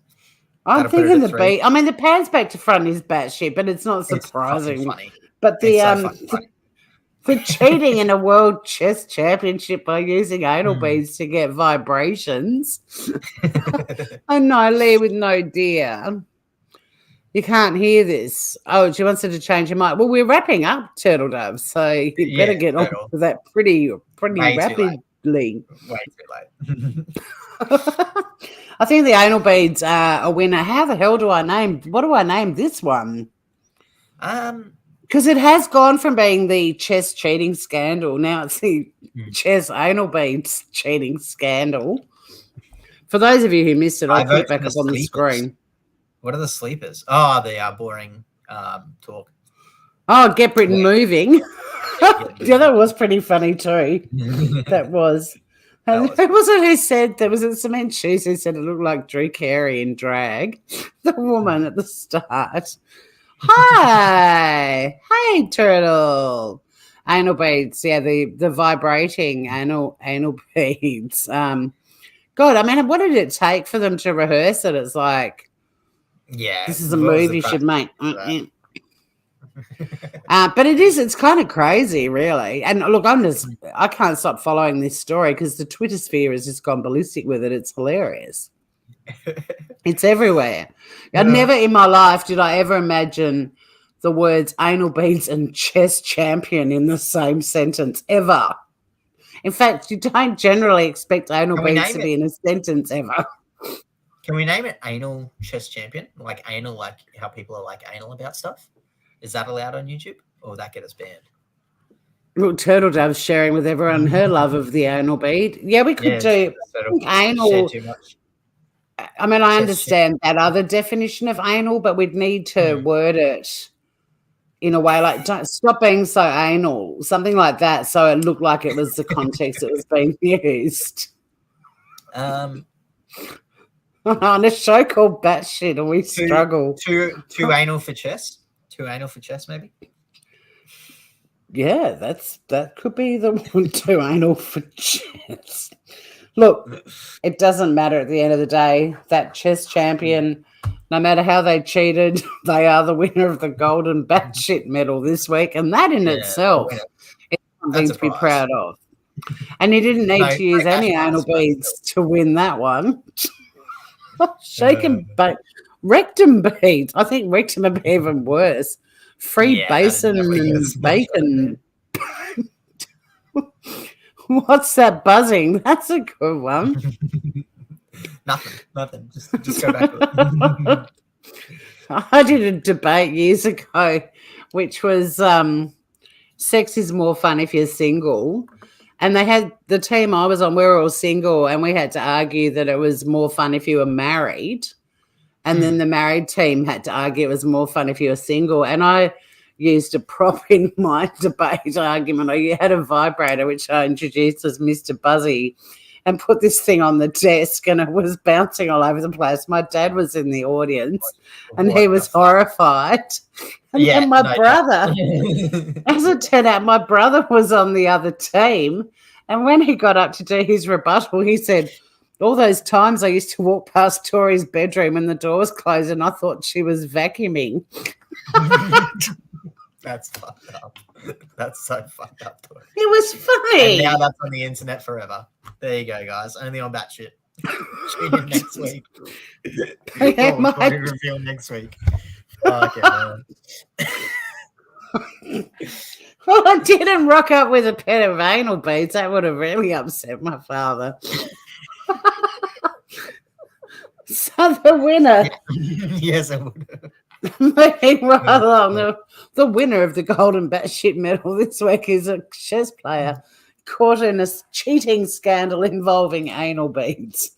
I'm thinking the bead. I mean, the pants back to front is batshit, but it's not surprising. It's funny. But the cheating in a world chess championship by using anal beads to get vibrations. I know, Lee with no dear. You can't hear this. Oh, she wants her to change her mind. Well, we're wrapping up, Turtle Dove, so you better get on to that pretty rapidly. Way too late. I think the anal beads are a winner. How the hell do I name? What do I name this one? Because it has gone from being the chess cheating scandal. Now it's the chess anal beads cheating scandal. For those of you who missed it, I'll put it back up on the screen. What are the sleepers? Oh, they are boring talk. Oh, Get Britain Moving. Yeah, that was pretty funny too. That was. And who was it who said, there was a Cement Shoes who said it looked like Drew Carey in drag? The woman at the start. Hi. Hey, Turtle. Anal beads. Yeah, the vibrating anal beads. God, I mean, what did it take for them to rehearse it? It's like, yeah, this is a movie you should make. But it's kind of crazy, really. And look, I can't stop following this story because the Twitter sphere has just gone ballistic with it. It's hilarious. It's everywhere. Yeah. Never in my life did I ever imagine the words anal beads and chess champion in the same sentence ever. In fact, you don't generally expect anal beads to be in a sentence ever. Can we name it anal chess champion? Like anal, like how people are like anal about stuff? Is that allowed on YouTube, or will that get us banned? Look, Turtle Dove's sharing with everyone her love of the anal bead. Yeah, we could do anal. I mean, I understand that other definition of anal, but we'd need to word it in a way like, don't stop being so anal, something like that, so it looked like it was the context that was being used. On a show called Batshit, and we struggle. Too anal for chess? Too anal for chess, maybe? Yeah, that could be the one. Too anal for chess. Look, it doesn't matter at the end of the day. That chess champion, no matter how they cheated, they are the winner of the Golden Batsh medal this week, and that in itself is something to be proud of. And you didn't need to use any anal beads to win that one. Rectum beads. I think rectum would be even worse. Free basin and bacon. What's that buzzing? That's a good one. Nothing. Just go back to it. I did a debate years ago, which was sex is more fun if you're single. And they had the team I was on, we were all single, and we had to argue that it was more fun if you were married. And then the married team had to argue it was more fun if you were single. And I used a prop in my debate argument. I had a vibrator, which I introduced as Mr. Buzzy, and put this thing on the desk, and it was bouncing all over the place. My dad was in the audience, and he was horrified. And then my brother, as it turned out, my brother was on the other team. And when he got up to do his rebuttal, he said, all those times I used to walk past Tori's bedroom and the door was closed and I thought she was vacuuming. That's fucked up. That's so fucked up, Tori. It was funny. And now that's on the internet forever. There you go, guys. Only on Batshit. Tune in next week. Reveal next week. Okay, man. Well, I didn't rock up with a pair of anal beads. That would have really upset my father. So the winner, Yes, I would. moving right along, the winner of the Golden Batsh medal this week is a chess player caught in a cheating scandal involving anal beads.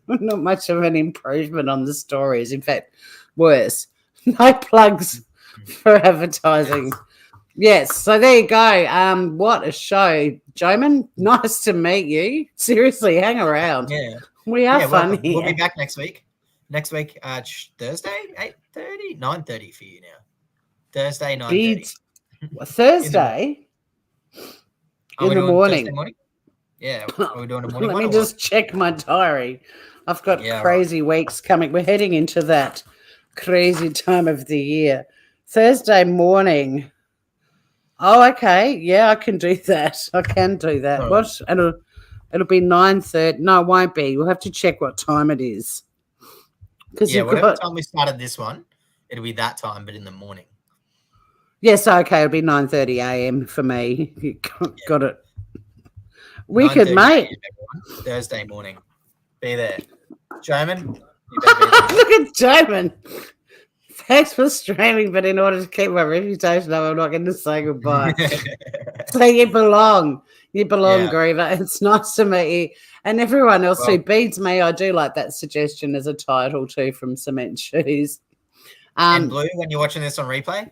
Not much of an improvement on the stories. In fact, worse. No plugs for advertising. Yes, so there you go. What a show, Joman. Nice to meet you. Seriously, hang around. Yeah. We are fun welcome. here. We'll be back next week. Next week, Thursday, 8:30, 9:30 for you now. Thursday, 9:30. Beads. Thursday in the morning. Thursday morning? Yeah, are we doing a morning Let one me or just check my diary. I've got crazy weeks coming. We're heading into that crazy time of the year. Thursday morning. Oh, okay. Yeah, I can do that. I can do that. All What? It'll be 9:30. No, it won't be. We'll have to check what time it is. Yeah, whatever time we started this one, it'll be that time, but in the morning. Yes, okay. It'll be 9:30 a.m. for me. You got it. Wicked, 9:30 mate. a.m. Thursday morning. Be there. Joman, you better be there. Look at Joman. Thanks for streaming, but in order to keep my reputation up, I'm not going to say goodbye. So you belong. You belong, Griever. It's nice to meet you. And everyone else who beats me, I do like that suggestion as a title too from Cement Shoes. And Blue, when you're watching this on replay,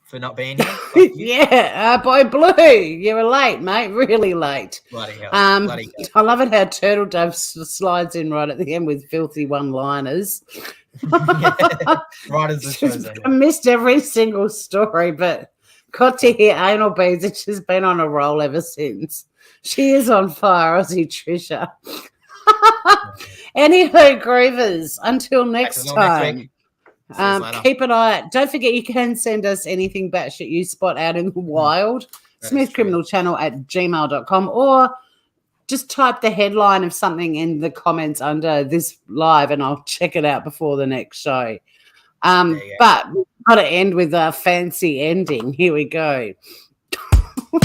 for not being here. Yeah, boy, Blue, you were late, mate. Really late. Bloody hell. I love it how Turtle Dove slides in right at the end with filthy one-liners. Right as the show's I missed every single story, but got to hear anal beads, and she's been on a roll ever since. She is on fire, Aussie Trisha. Anywho, Grievers, until next time. Keep an eye out. Don't forget, you can send us anything batshit you spot out in the wild. smithcriminalchannel@gmail.com, or just type the headline of something in the comments under this live and I'll check it out before the next show. But we've got to end with a fancy ending. Here we go. Oh,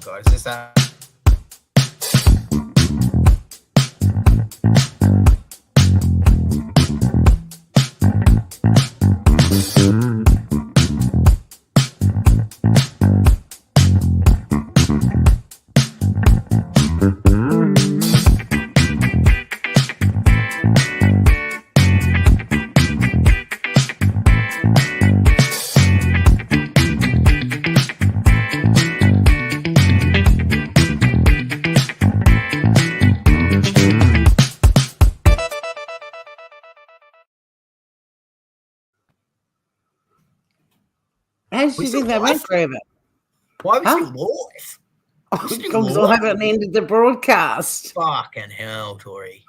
God, is this that? How did you think that went, Trevor? Why are we still live? Because I haven't ended the broadcast. Fucking hell, Tori.